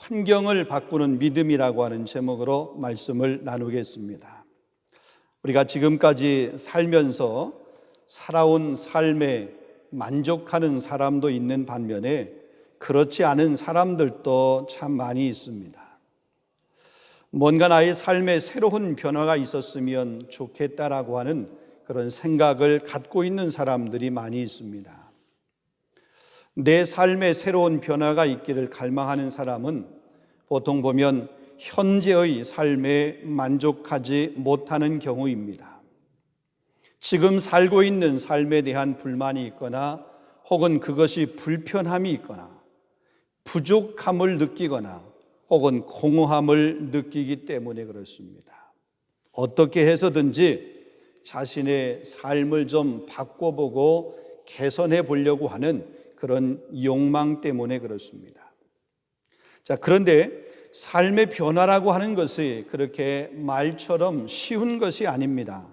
환경을 바꾸는 믿음이라고 하는 제목으로 말씀을 나누겠습니다. 우리가 지금까지 살면서 살아온 삶에 만족하는 사람도 있는 반면에 그렇지 않은 사람들도 참 많이 있습니다. 뭔가 나의 삶에 새로운 변화가 있었으면 좋겠다라고 하는 그런 생각을 갖고 있는 사람들이 많이 있습니다. 내 삶에 새로운 변화가 있기를 갈망하는 사람은 보통 보면 현재의 삶에 만족하지 못하는 경우입니다. 지금 살고 있는 삶에 대한 불만이 있거나 혹은 그것이 불편함이 있거나 부족함을 느끼거나 혹은 공허함을 느끼기 때문에 그렇습니다. 어떻게 해서든지 자신의 삶을 좀 바꿔보고 개선해 보려고 하는 그런 욕망 때문에 그렇습니다. 그런데 삶의 변화라고 하는 것이 그렇게 말처럼 쉬운 것이 아닙니다.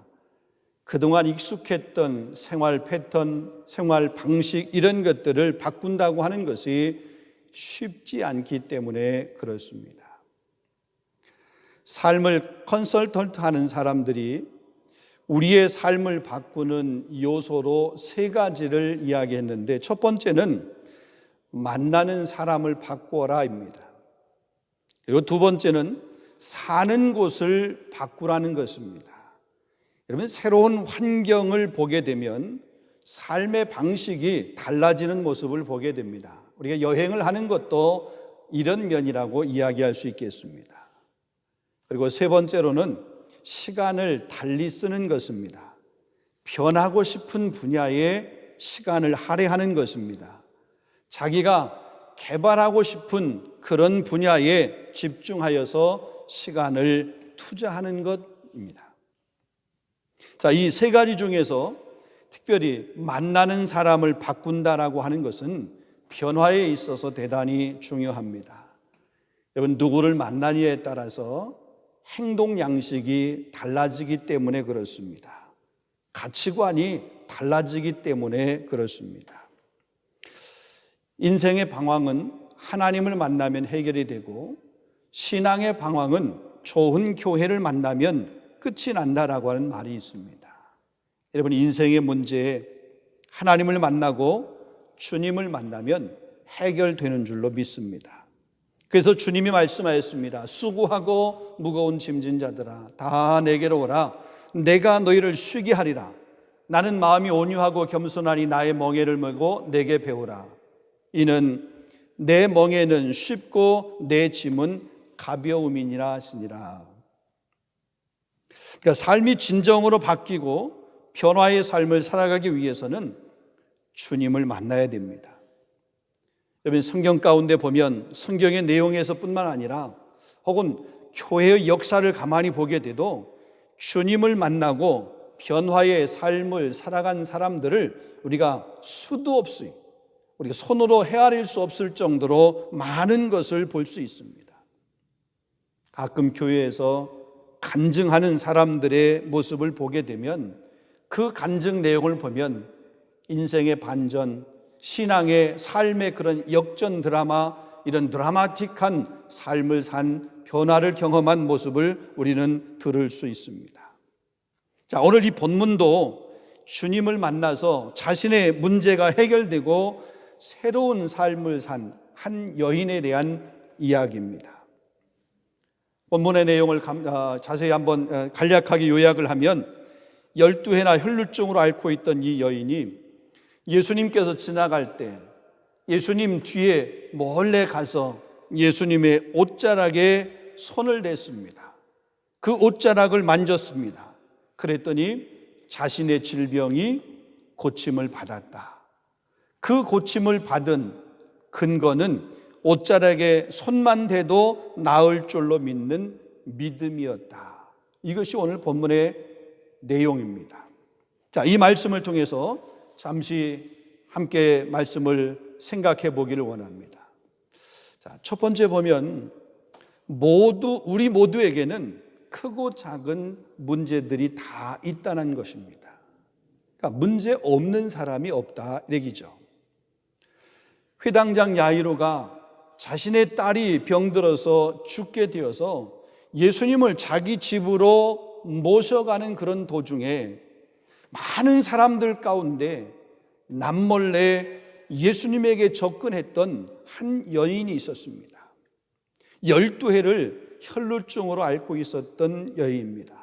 그동안 익숙했던 생활 패턴, 생활 방식 이런 것들을 바꾼다고 하는 것이 쉽지 않기 때문에 그렇습니다. 삶을 컨설턴트 하는 사람들이 우리의 삶을 바꾸는 요소로 세 가지를 이야기했는데 첫 번째는 만나는 사람을 바꾸어라입니다. 그리고 두 번째는 사는 곳을 바꾸라는 것입니다. 여러분, 새로운 환경을 보게 되면 삶의 방식이 달라지는 모습을 보게 됩니다. 우리가 여행을 하는 것도 이런 면이라고 이야기할 수 있겠습니다. 그리고 세 번째로는 시간을 달리 쓰는 것입니다. 변하고 싶은 분야에 시간을 할애하는 것입니다. 자기가 개발하고 싶은 그런 분야에 집중하여서 시간을 투자하는 것입니다. 이 세 가지 중에서 특별히 만나는 사람을 바꾼다라고 하는 것은 변화에 있어서 대단히 중요합니다. 여러분, 누구를 만나느냐에 따라서 행동 양식이 달라지기 때문에 그렇습니다. 가치관이 달라지기 때문에 그렇습니다. 인생의 방황은 하나님을 만나면 해결이 되고 신앙의 방황은 좋은 교회를 만나면 끝이 난다라고 하는 말이 있습니다. 여러분, 인생의 문제에 하나님을 만나고 주님을 만나면 해결되는 줄로 믿습니다. 그래서 주님이 말씀하였습니다. 수고하고 무거운 짐진 자들아 다 내게로 오라. 내가 너희를 쉬게 하리라. 나는 마음이 온유하고 겸손하니 나의 멍에를 메고 내게 배우라. 이는 내 멍에는 쉽고 내 짐은 가벼움이니라 하시니라. 그러니까 삶이 진정으로 바뀌고 변화의 삶을 살아가기 위해서는 주님을 만나야 됩니다. 여러분, 성경 가운데 보면 성경의 내용에서뿐만 아니라 혹은 교회의 역사를 가만히 보게 돼도 주님을 만나고 변화의 삶을 살아간 사람들을 우리가 수도 없이 우리가 손으로 헤아릴 수 없을 정도로 많은 것을 볼 수 있습니다. 가끔 교회에서 간증하는 사람들의 모습을 보게 되면 그 간증 내용을 보면 인생의 반전, 신앙의 삶의 그런 역전 드라마, 이런 드라마틱한 삶을 산 변화를 경험한 모습을 우리는 들을 수 있습니다. 오늘 이 본문도 주님을 만나서 자신의 문제가 해결되고 새로운 삶을 산 한 여인에 대한 이야기입니다. 본문의 내용을 자세히 한번 간략하게 요약을 하면 12회나 혈루증으로 앓고 있던 이 여인이 예수님께서 지나갈 때 예수님 뒤에 몰래 가서 예수님의 옷자락에 손을 댔습니다. 그 옷자락을 만졌습니다. 그랬더니 자신의 질병이 고침을 받았다. 그 고침을 받은 근거는 옷자락에 손만 대도 나을 줄로 믿는 믿음이었다. 이것이 오늘 본문의 내용입니다. 이 말씀을 통해서 잠시 함께 말씀을 생각해 보기를 원합니다. 첫 번째 보면 우리 모두에게는 크고 작은 문제들이 다 있다는 것입니다. 그러니까 문제 없는 사람이 없다 이 얘기죠. 회당장 야이로가 자신의 딸이 병들어서 죽게 되어서 예수님을 자기 집으로 모셔가는 그런 도중에 많은 사람들 가운데 남몰래 예수님에게 접근했던 한 여인이 있었습니다. 12해를 혈루증으로 앓고 있었던 여인입니다.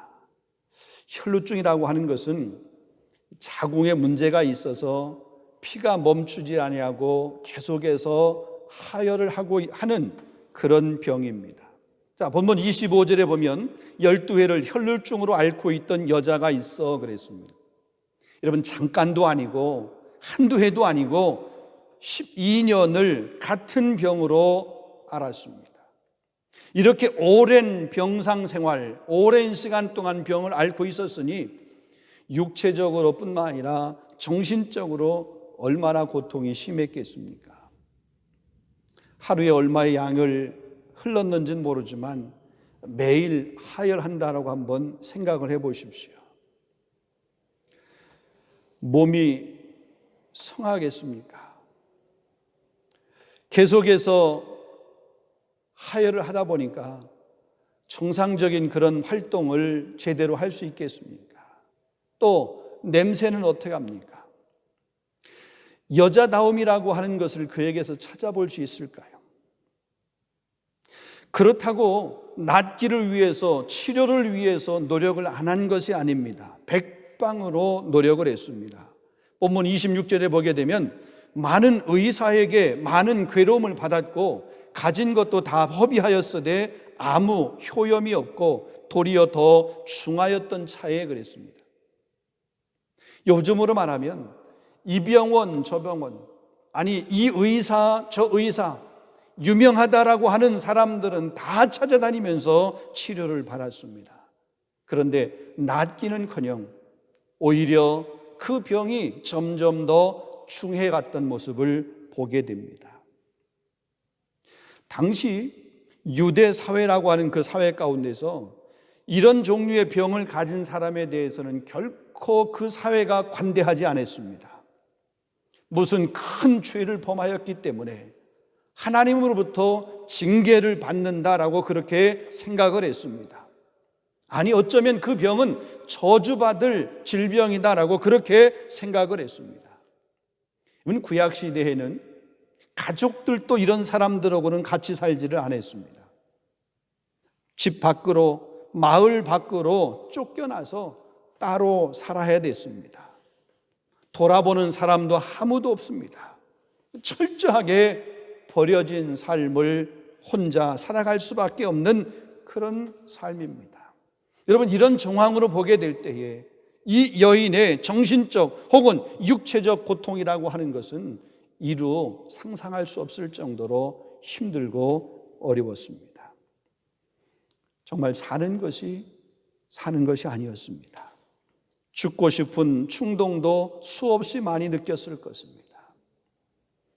혈루증이라고 하는 것은 자궁에 문제가 있어서 피가 멈추지 아니하고 계속해서 하혈을 하고 하는 그런 병입니다. 자, 본문 25절에 보면 12해를 혈루증으로 앓고 있던 여자가 있어 그랬습니다. 여러분, 잠깐도 아니고 한두 해도 아니고 12년을 같은 병으로 앓았습니다. 이렇게 오랜 병상 생활, 오랜 시간 동안 병을 앓고 있었으니 육체적으로 뿐만 아니라 정신적으로 얼마나 고통이 심했겠습니까? 하루에 얼마의 양을 흘렀는지는 모르지만 매일 하혈한다라고 한번 생각을 해 보십시오. 몸이 성하겠습니까? 계속해서 하혈을 하다 보니까 정상적인 그런 활동을 제대로 할 수 있겠습니까? 또 냄새는 어떻게 합니까? 여자다움이라고 하는 것을 그에게서 찾아볼 수 있을까요? 그렇다고 낫기를 위해서, 치료를 위해서 노력을 안 한 것이 아닙니다. 백방으로 노력을 했습니다. 본문 26절에 보게 되면 많은 의사에게 많은 괴로움을 받았고 가진 것도 다 허비하였으되 아무 효염이 없고 도리어 더 중하였던 차에 그랬습니다. 요즘으로 말하면 이 병원 저 병원, 아니 이 의사 저 의사, 유명하다라고 하는 사람들은 다 찾아다니면서 치료를 받았습니다. 그런데 낫기는커녕 오히려 그 병이 점점 더 중해갔던 모습을 보게 됩니다. 당시 유대 사회라고 하는 그 사회 가운데서 이런 종류의 병을 가진 사람에 대해서는 결코 그 사회가 관대하지 않았습니다. 무슨 큰 죄를 범하였기 때문에 하나님으로부터 징계를 받는다라고 그렇게 생각을 했습니다. 아니, 어쩌면 그 병은 저주받을 질병이다라고 그렇게 생각을 했습니다. 구약시대에는 가족들도 이런 사람들하고는 같이 살지를 않았습니다. 집 밖으로, 마을 밖으로 쫓겨나서 따로 살아야 됐습니다. 돌아보는 사람도 아무도 없습니다. 철저하게 버려진 삶을 혼자 살아갈 수밖에 없는 그런 삶입니다. 여러분, 이런 정황으로 보게 될 때에 이 여인의 정신적 혹은 육체적 고통이라고 하는 것은 이루 상상할 수 없을 정도로 힘들고 어려웠습니다. 정말 사는 것이 아니었습니다. 죽고 싶은 충동도 수없이 많이 느꼈을 것입니다.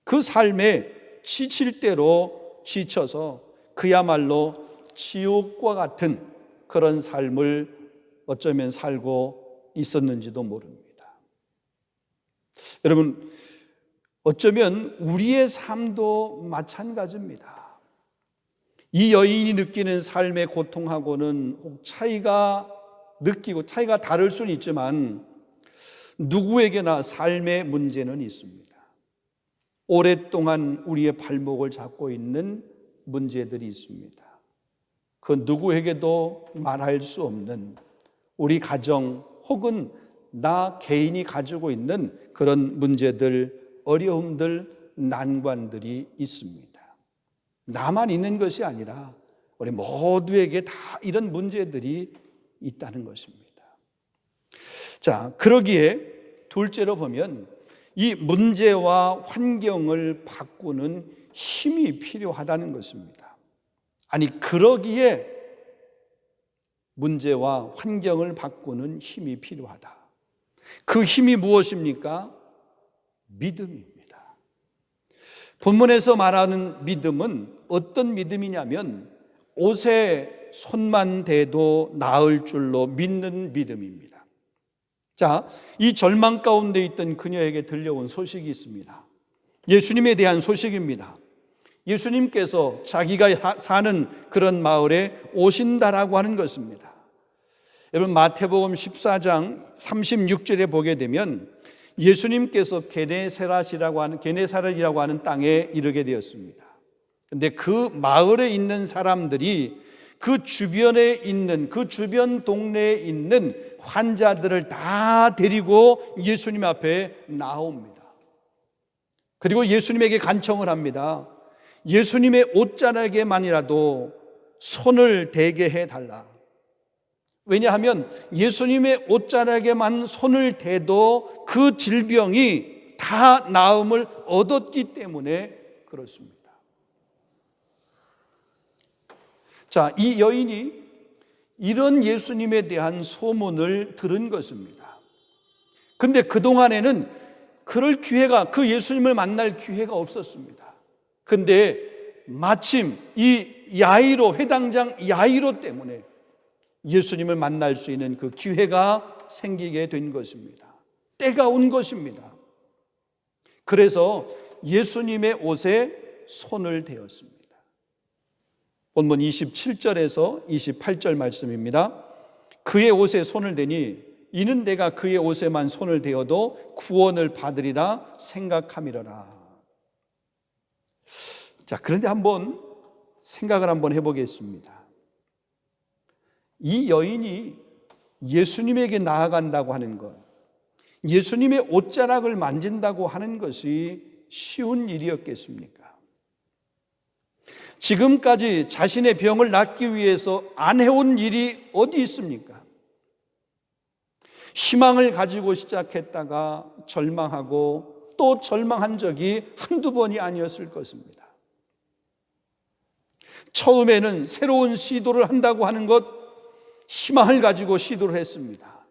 그 삶에 지칠 대로 지쳐서 그야말로 지옥과 같은 그런 삶을 어쩌면 살고 있었는지도 모릅니다. 여러분, 어쩌면 우리의 삶도 마찬가지입니다. 이 여인이 느끼는 삶의 고통하고는 차이가 다를 수는 있지만 누구에게나 삶의 문제는 있습니다. 오랫동안 우리의 발목을 잡고 있는 문제들이 있습니다. 그 누구에게도 말할 수 없는 우리 가정 혹은 나 개인이 가지고 있는 그런 문제들, 어려움들, 난관들이 있습니다. 나만 있는 것이 아니라 우리 모두에게 다 이런 문제들이 있다는 것입니다. 자, 그러기에 둘째로 보면 이 문제와 환경을 바꾸는 힘이 필요하다는 것입니다. 아니, 그러기에 문제와 환경을 바꾸는 힘이 필요하다. 그 힘이 무엇입니까? 믿음입니다. 본문에서 말하는 믿음은 어떤 믿음이냐면 옷에 손만 대도 나을 줄로 믿는 믿음입니다. 자, 이 절망 가운데 있던 그녀에게 들려온 소식이 있습니다. 예수님에 대한 소식입니다. 예수님께서 자기가 사는 그런 마을에 오신다라고 하는 것입니다. 여러분, 마태복음 14장 36절에 보게 되면 예수님께서 게네사렛이라고 하는 땅에 이르게 되었습니다. 그런데 그 마을에 있는 사람들이 그 주변에 있는, 그 주변 동네에 있는 환자들을 다 데리고 예수님 앞에 나옵니다. 그리고 예수님에게 간청을 합니다. 예수님의 옷자락에만이라도 손을 대게 해달라. 왜냐하면 예수님의 옷자락에만 손을 대도 그 질병이 다 나음을 얻었기 때문에 그렇습니다. 자, 이 여인이 이런 예수님에 대한 소문을 들은 것입니다. 근데 그동안에는 그럴 기회가, 그 예수님을 만날 기회가 없었습니다. 근데 마침 이 야이로, 회당장 야이로 때문에 예수님을 만날 수 있는 그 기회가 생기게 된 것입니다. 때가 온 것입니다. 그래서 예수님의 옷에 손을 대었습니다. 본문 27절에서 28절 말씀입니다. 그의 옷에 손을 대니 이는 내가 그의 옷에만 손을 대어도 구원을 받으리라 생각함이로라. 자, 그런데 한번 생각을 한번 해보겠습니다. 이 여인이 예수님에게 나아간다고 하는 것, 예수님의 옷자락을 만진다고 하는 것이 쉬운 일이었겠습니까? 지금까지 자신의 병을 낫기 위해서 안 해온 일이 어디 있습니까? 희망을 가지고 시작했다가 절망하고 또 절망한 적이 한두 번이 아니었을 것입니다. 처음에는 새로운 시도를 한다고 하는 것, 희망을 가지고 시도를 했습니다.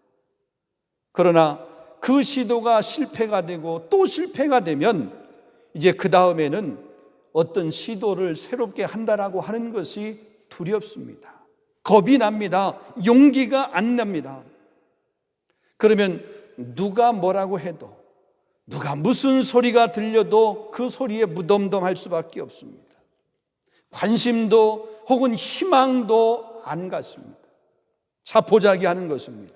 그러나 그 시도가 실패가 되고 또 실패가 되면 이제 그 다음에는 어떤 시도를 새롭게 한다라고 하는 것이 두렵습니다. 겁이 납니다. 용기가 안 납니다. 그러면 누가 뭐라고 해도, 누가 무슨 소리가 들려도 그 소리에 무덤덤할 수밖에 없습니다. 관심도 혹은 희망도 안 갖습니다. 자포자기하는 것입니다.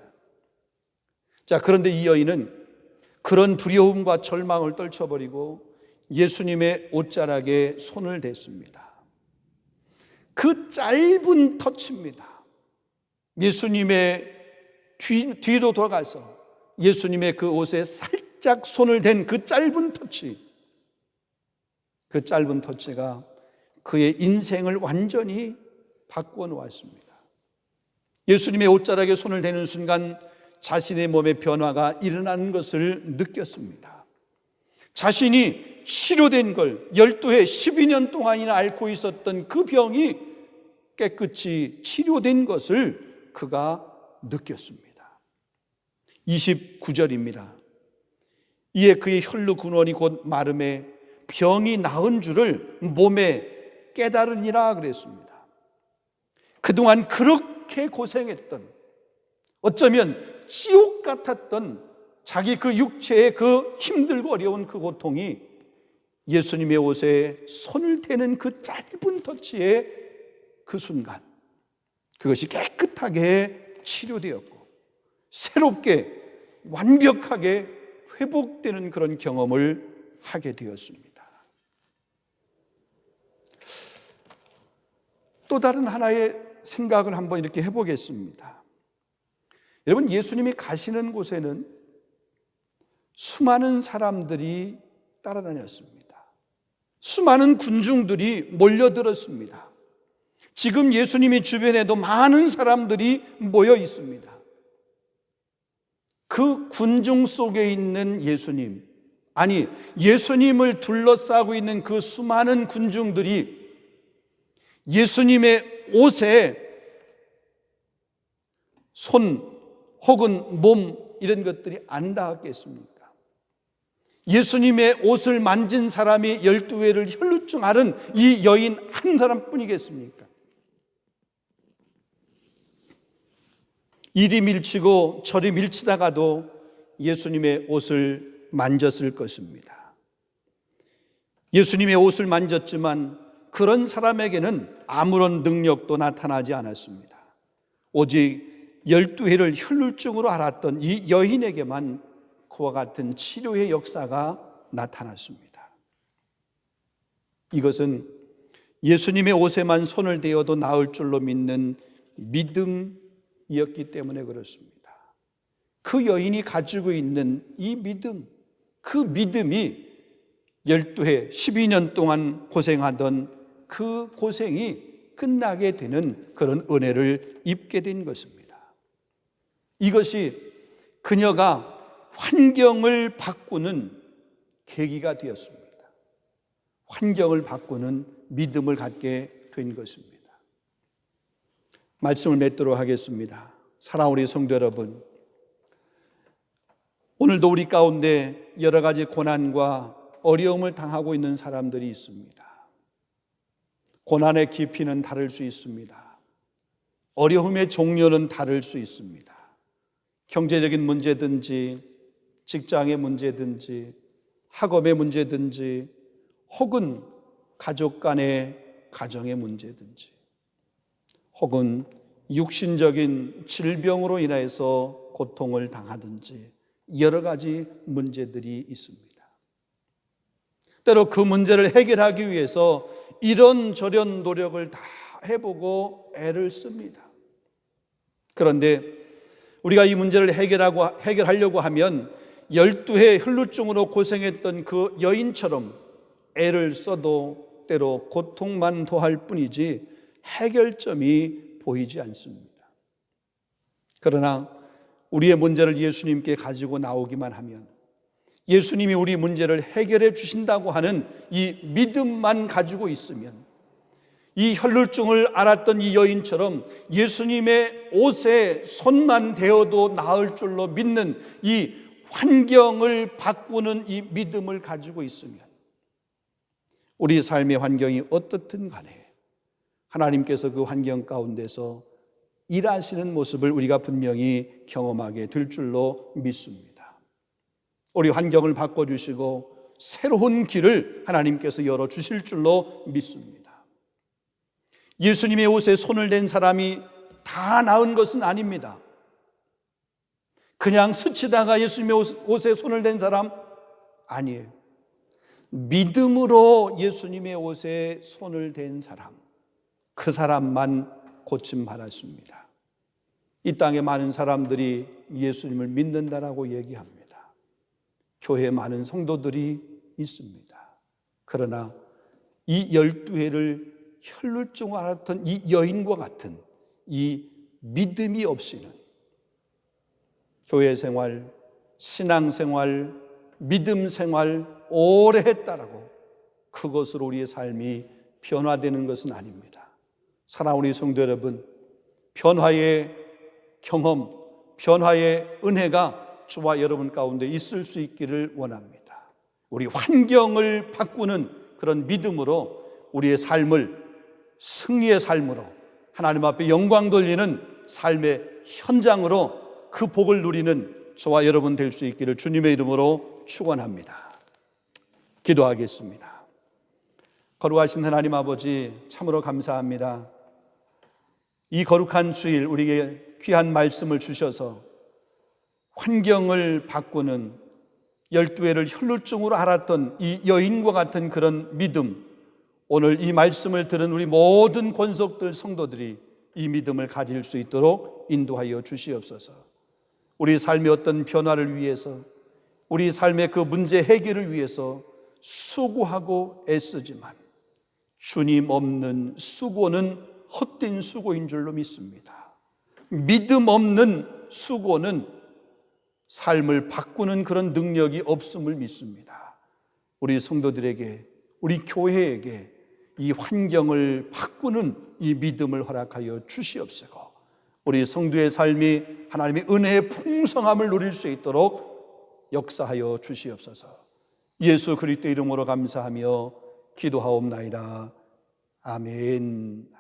자, 그런데 이 여인은 그런 두려움과 절망을 떨쳐버리고 예수님의 옷자락에 손을 댔습니다. 그 짧은 터치입니다. 예수님의 뒤로 돌아가서 예수님의 그 옷에 살짝 손을 댄 그 짧은 터치, 그 짧은 터치가 그의 인생을 완전히 바꾸어 놓았습니다. 예수님의 옷자락에 손을 대는 순간 자신의 몸에 변화가 일어나는 것을 느꼈습니다. 자신이 치료된 걸 12해 12년 동안이나 앓고 있었던 그 병이 깨끗이 치료된 것을 그가 느꼈습니다. 29절입니다. 이에 그의 혈루 근원이 곧 마름에 병이 나은 줄을 몸에 깨달으니라 그랬습니다. 그동안 그렇게 고생했던, 어쩌면 지옥 같았던 자기 그 육체의 그 힘들고 어려운 그 고통이 예수님의 옷에 손을 대는 그 짧은 터치의 그 순간, 그것이 깨끗하게 치료되었고 새롭게 완벽하게 회복되는 그런 경험을 하게 되었습니다. 또 다른 하나의 생각을 한번 이렇게 해보겠습니다. 여러분, 예수님이 가시는 곳에는 수많은 사람들이 따라다녔습니다. 수많은 군중들이 몰려들었습니다. 지금 예수님이 주변에도 많은 사람들이 모여 있습니다. 그 군중 속에 있는 예수님, 아니 예수님을 둘러싸고 있는 그 수많은 군중들이 예수님의 옷에 손 혹은 몸 이런 것들이 안 닿았겠습니까? 예수님의 옷을 만진 사람이 12회를 혈루증 앓은 이 여인 한 사람뿐이겠습니까? 이리 밀치고 저리 밀치다가도 예수님의 옷을 만졌을 것입니다. 예수님의 옷을 만졌지만 그런 사람에게는 아무런 능력도 나타나지 않았습니다. 오직 12해를 혈루증으로 앓았던 이 여인에게만 그와 같은 치료의 역사가 나타났습니다. 이것은 예수님의 옷에만 손을 대어도 나을 줄로 믿는 믿음이었기 때문에 그렇습니다. 그 여인이 가지고 있는 이 믿음, 그 믿음이 12해, 12년 동안 고생하던 그 고생이 끝나게 되는 그런 은혜를 입게 된 것입니다. 이것이 그녀가 환경을 바꾸는 계기가 되었습니다. 환경을 바꾸는 믿음을 갖게 된 것입니다. 말씀을 맺도록 하겠습니다. 사랑하는 우리 성도 여러분, 오늘도 우리 가운데 여러 가지 고난과 어려움을 당하고 있는 사람들이 있습니다. 고난의 깊이는 다를 수 있습니다. 어려움의 종류는 다를 수 있습니다. 경제적인 문제든지 직장의 문제든지 학업의 문제든지 혹은 가족 간의 가정의 문제든지 혹은 육신적인 질병으로 인해서 고통을 당하든지 여러 가지 문제들이 있습니다. 때로 그 문제를 해결하기 위해서 이런저런 노력을 다 해보고 애를 씁니다. 그런데 우리가 이 문제를 해결하려고 하면 12해 혈루증으로 고생했던 그 여인처럼 애를 써도 때로 고통만 더할 뿐이지 해결점이 보이지 않습니다. 그러나 우리의 문제를 예수님께 가지고 나오기만 하면 예수님이 우리 문제를 해결해 주신다고 하는 이 믿음만 가지고 있으면 이 혈루증을 앓았던 이 여인처럼 예수님의 옷에 손만 대어도 나을 줄로 믿는 이 환경을 바꾸는 이 믿음을 가지고 있으면 우리 삶의 환경이 어떻든 간에 하나님께서 그 환경 가운데서 일하시는 모습을 우리가 분명히 경험하게 될 줄로 믿습니다. 우리 환경을 바꿔주시고 새로운 길을 하나님께서 열어주실 줄로 믿습니다. 예수님의 옷에 손을 댄 사람이 다 나은 것은 아닙니다. 그냥 스치다가 예수님의 옷에 손을 댄 사람 아니에요. 믿음으로 예수님의 옷에 손을 댄 사람, 그 사람만 고침받았습니다. 이 땅에 많은 사람들이 예수님을 믿는다라고 얘기합니다. 교회에 많은 성도들이 있습니다. 그러나 이 12해를 혈루증을 앓았던 이 여인과 같은 이 믿음이 없이는 교회 생활, 신앙 생활, 믿음 생활 오래 했다라고 그것으로 우리의 삶이 변화되는 것은 아닙니다. 사랑하는 우리 성도 여러분, 변화의 경험, 변화의 은혜가 저와 여러분 가운데 있을 수 있기를 원합니다. 우리 환경을 바꾸는 그런 믿음으로 우리의 삶을 승리의 삶으로 하나님 앞에 영광 돌리는 삶의 현장으로 그 복을 누리는 저와 여러분 될 수 있기를 주님의 이름으로 축원합니다. 기도하겠습니다. 거룩하신 하나님 아버지, 참으로 감사합니다. 이 거룩한 주일 우리에게 귀한 말씀을 주셔서 환경을 바꾸는 12해를 혈루증으로 앓았던 이 여인과 같은 그런 믿음, 오늘 이 말씀을 들은 우리 모든 권속들 성도들이 이 믿음을 가질 수 있도록 인도하여 주시옵소서. 우리 삶의 어떤 변화를 위해서, 우리 삶의 그 문제 해결을 위해서 수고하고 애쓰지만 주님 없는 수고는 헛된 수고인 줄로 믿습니다. 믿음 없는 수고는 삶을 바꾸는 그런 능력이 없음을 믿습니다. 우리 성도들에게, 우리 교회에게 이 환경을 바꾸는 이 믿음을 허락하여 주시옵소서. 우리 성도의 삶이 하나님의 은혜의 풍성함을 누릴 수 있도록 역사하여 주시옵소서. 예수 그리스도 이름으로 감사하며 기도하옵나이다. 아멘.